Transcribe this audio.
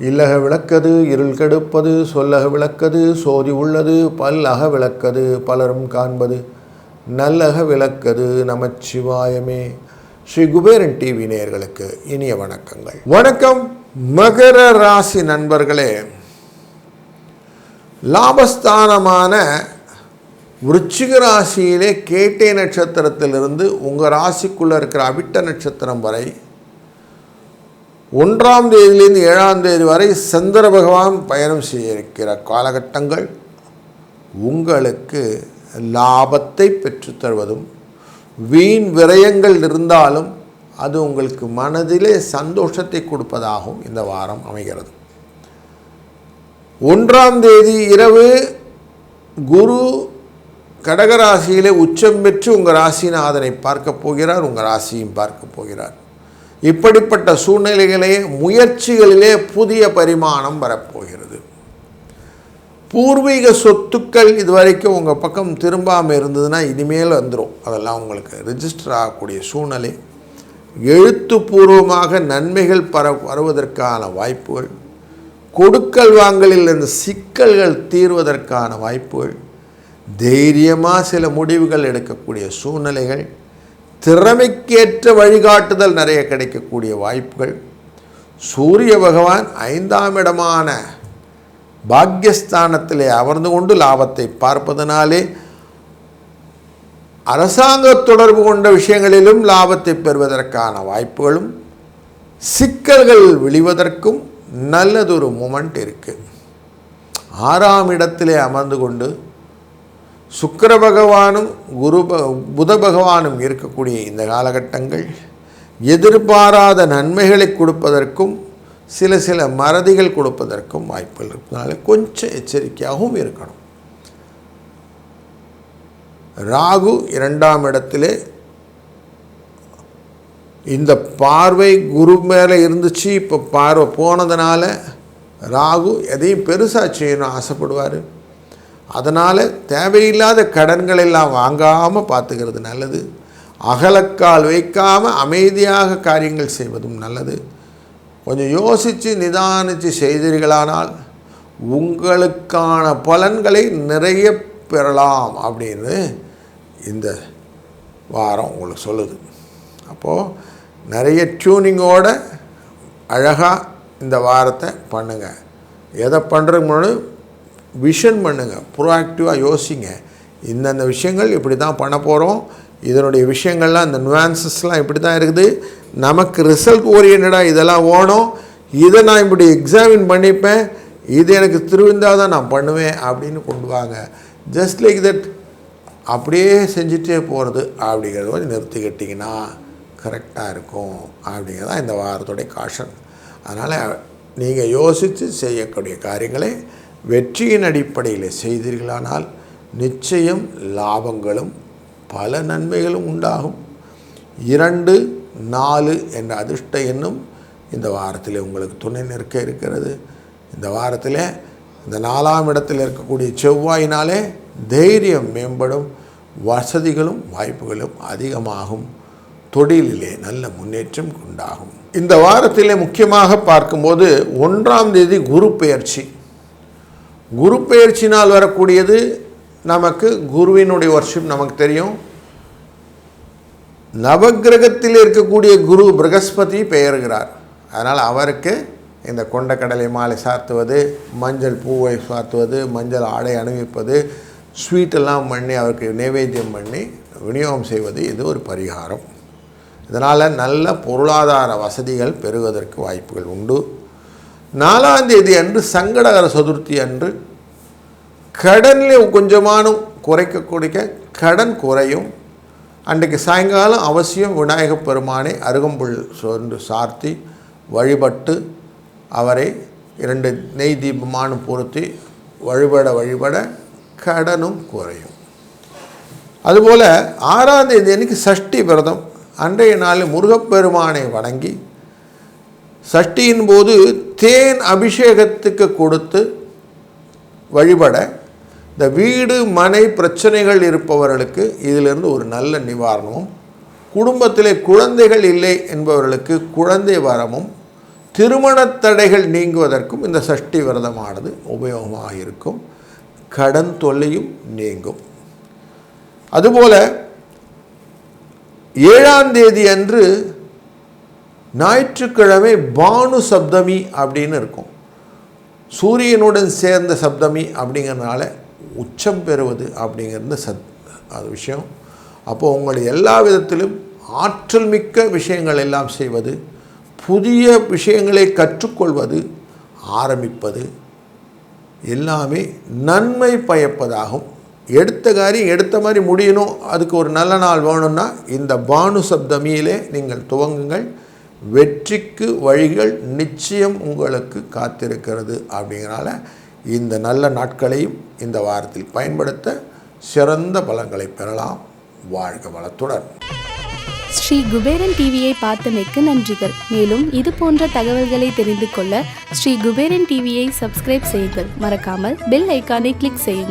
இல்லக விளக்கது இருள் கெடுப்பது, சொல்லக விளக்கது சோதி உள்ளது, பல்லக விளக்கது பலரும் காண்பது, நல்லக விளக்கது நமச்சிவாயமே. ஸ்ரீ குபேரன் டிவி நேயர்களுக்கு இனிய வணக்கங்கள். வணக்கம் மகர ராசி நண்பர்களே. லாபஸ்தானமான விருச்சிக ராசியிலே கேட்டை நட்சத்திரத்திலிருந்து உங்கள் ராசிக்குள்ளே இருக்கிற அவிட்ட நட்சத்திரம் வரை 1ஆம் தேதியிலிருந்து 7ஆம் தேதி வரை சந்திர பகவான் பயணம் செய்ய இருக்கிற காலகட்டங்கள் உங்களுக்கு லாபத்தை பெற்றுத்தருவதும், வீண் விரயங்கள் இருந்தாலும் அது உங்களுக்கு மனதிலே சந்தோஷத்தை கொடுப்பதாகவும் இந்த வாரம் அமைகிறது. 1ஆம் தேதி இரவு குரு கடகராசியிலே உச்சம் பெற்று உங்கள் ராசிநாதனை பார்க்க போகிறார், உங்கள் ராசியும் பார்க்க போகிறார். இப்படிப்பட்ட சூழ்நிலைகளே முயற்சிகளிலே புதிய பரிமாணம் வரப்போகிறது. பூர்வீக சொத்துக்கள் இதுவரைக்கும் உங்கள் பக்கம் திரும்பாமல் இருந்ததுன்னா இனிமேல் வந்துடும். அதெல்லாம் உங்களுக்கு ரிஜிஸ்டர் ஆகக்கூடிய சூழ்நிலை, எழுத்துப்பூர்வமாக நன்மைகள் வருவதற்கான வாய்ப்புகள், கொடுக்கல் வாங்கலில் இருந்த சிக்கல்கள் தீர்வதற்கான வாய்ப்புகள், தைரியமாக சில முடிவுகள் எடுக்கக்கூடிய சூழ்நிலைகள், திறமைக்கேற்ற வழிகாட்டுதல் நிறைய கிடைக்கக்கூடிய வாய்ப்புகள். சூரிய பகவான் 5ஆம் இடமான பாக்யஸ்தானத்திலே அமர்ந்து கொண்டு லாபத்தை பார்ப்பதனாலே அரசாங்க தொடர்பு கொண்ட விஷயங்களிலும் லாபத்தை பெறுவதற்கான வாய்ப்புகளும், சிக்கல்கள் விளைவதற்கும் நல்லதொரு மூமெண்ட் இருக்குது. 6ஆம் இடத்திலே அமர்ந்து கொண்டு சுக்கிர பகவானும் புத பகவானும் இருக்கக்கூடிய இந்த காலகட்டங்கள் எதிர்பாராத நன்மைகளை கொடுப்பதற்கும் சில மறதிகள் கொடுப்பதற்கும் வாய்ப்புகள் இருப்பதனால கொஞ்சம் எச்சரிக்கையாகவும் இருக்கணும். ராகு 2ஆம் இடத்திலே இந்த பார்வை குரு மேலே இருந்துச்சு. இப்போ பார்வை போனதுனால ராகு எதையும் பெருசாக செய்யணும் ஆசைப்படுவார். அதனால் தேவையில்லாத கடன்கள் எல்லாம் வாங்காமல் பார்த்துக்கிறது நல்லது. அகலக்கால் வைக்காமல் அமைதியாக காரியங்கள் செய்வதும் நல்லது. கொஞ்சம் யோசித்து நிதானித்து செய்தீர்களானால் உங்களுக்கான பலன்களை நிறைய பெறலாம் அப்படின்னு இந்த வாரம் உங்களுக்கு சொல்லுது. அப்போது நிறைய டியூனிங்கோட அழகாக இந்த வாரத்தை பண்ணுங்கள். எதை பண்ணுறதுக்கு முன்னாடி விஷன் பண்ணுங்கள், ப்ரோஆக்டிவாக யோசிங்க. இந்தந்த விஷயங்கள் இப்படி தான் பண்ண போகிறோம், இதனுடைய விஷயங்கள்லாம் இந்த நுவான்சஸ்லாம் இப்படி தான் இருக்குது, நமக்கு ரிசல்ட் ஓரியன்டாக இதெல்லாம் ஓணும், இதை நான் இப்படி எக்ஸாமின் பண்ணிப்பேன், இது எனக்கு திருவிழா தான் நான் பண்ணுவேன் அப்படின்னு கொண்டு வாங்க. ஜஸ்ட் லைக் தட் அப்படியே செஞ்சுட்டே போகிறது அப்படிங்கிறத கொஞ்சம் நிறுத்திக்கிட்டிங்கன்னா கரெக்டாக இருக்கும் அப்படிங்கிறதான் இந்த வாரத்துடைய காஷன். அதனால் நீங்கள் யோசித்து செய்யக்கூடிய காரியங்களை வெற்றியின் அடிப்படையில் செய்தீர்களானால் நிச்சயம் லாபங்களும் பல நன்மைகளும் உண்டாகும். 2, 4 என்ற அதிர்ஷ்ட எண்ணும் இந்த வாரத்தில் உங்களுக்கு துணை நிற்க இருக்கிறது. இந்த வாரத்தில் இந்த 4ஆம் இடத்தில் இருக்கக்கூடிய செவ்வாயினாலே தைரியம் மேம்படும், வசதிகளும் வாய்ப்புகளும் அதிகமாகும், தொழிலிலே நல்ல முன்னேற்றம் உண்டாகும். இந்த வாரத்திலே முக்கியமாக பார்க்கும்போது 1ஆம் தேதி குரு பெயர்ச்சி. குரு பெயர்ச்சினால் வரக்கூடியது நமக்கு குருவினுடைய வர்ஷிப் நமக்கு தெரியும். நவக்கிரகத்தில் இருக்கக்கூடிய குரு பிரகஸ்பதி பெயர்கிறார். அதனால் அவருக்கு இந்த கொண்டக்கடலை மாலை சாத்துவது, மஞ்சள் பூவை சாத்துவது, மஞ்சள் ஆடை அணிவிப்பது, ஸ்வீட்டெல்லாம் பண்ணி அவருக்கு நைவேத்தியம் பண்ணி விநியோகம் செய்வது இது ஒரு பரிகாரம். இதனால் நல்ல பொருளாதார வசதிகள் பெறுவதற்கு வாய்ப்புகள் உண்டு. 4ஆம் தேதி அன்று சங்கடகர சதுர்த்தி அன்று கடனில் கொஞ்சமானும் குறைக்க கடன் குறையும். அன்றைக்கு சாயங்காலம் அவசியம் விநாயகப் பெருமானை அருகம்புல் சொன்று சார்த்தி வழிபட்டு அவரை 2 நெய் தீபமானும் பொருத்தி வழிபட கடனும் குறையும். அதுபோல் 6ஆம் தேதி அன்றைக்கி சஷ்டி விரதம். அன்றைய நாளில் முருகப்பெருமானை வணங்கி சஷ்டியின் போது தேன் அபிஷேகத்துக்கு கொடுத்து வழிபட இந்த வீடு மனை பிரச்சனைகள் இருப்பவர்களுக்கு இதிலிருந்து ஒரு நல்ல நிவாரணமும் குடும்பத்திலே குழந்தைகள் இல்லை என்பவர்களுக்கு குழந்தை வரமும் திருமணத் தடைகள் நீங்குவதற்கும் இந்த சஷ்டி விரதமானது உபயோகமாக இருக்கும். கடன் தொல்லையும் நீங்கும். அதுபோல 7ஆம் தேதி அன்று ஞாயிற்றுக்கிழமை பானு சப்தமி அப்படின்னு இருக்கும். சூரியனுடன் சேர்ந்த சப்தமி அப்படிங்கிறதுனால உச்சம் பெறுவது அப்படிங்கிறது அது விஷயம். அப்போது உங்களை எல்லா விதத்திலும் ஆற்றல் மிக்க விஷயங்கள் எல்லாம் செய்வது, புதிய விஷயங்களை கற்றுக்கொள்வது, ஆரம்பிப்பது எல்லாமே நன்மை பயப்பதாகும். எடுத்த காரியம் எடுத்த மாதிரி முடியணும், அதுக்கு ஒரு நல்ல நாள் வேணும்னா இந்த பானு சப்தமியிலே நீங்கள் துவங்குங்கள். வெற்றிக்கு வழிகள் நிச்சயம் உங்களுக்கு காத்திருக்கிறது. அப்படிங்கிறனால இந்த நல்ல நாட்களையும் இந்த வாரத்தில் பயன்படுத்த சிறந்த பலன்களை பெறலாம். வாழ்க வளத்துடன். ஸ்ரீ குபேரன் டிவியை பார்த்தமைக்கு நன்றிகள். மேலும் இது போன்ற தகவல்களை தெரிந்து கொள்ள ஸ்ரீ குபேரன் டிவியை சப்ஸ்கிரைப் செய்யுங்கள். மறக்காமல் பெல் ஐக்கானை கிளிக் செய்யுங்கள்.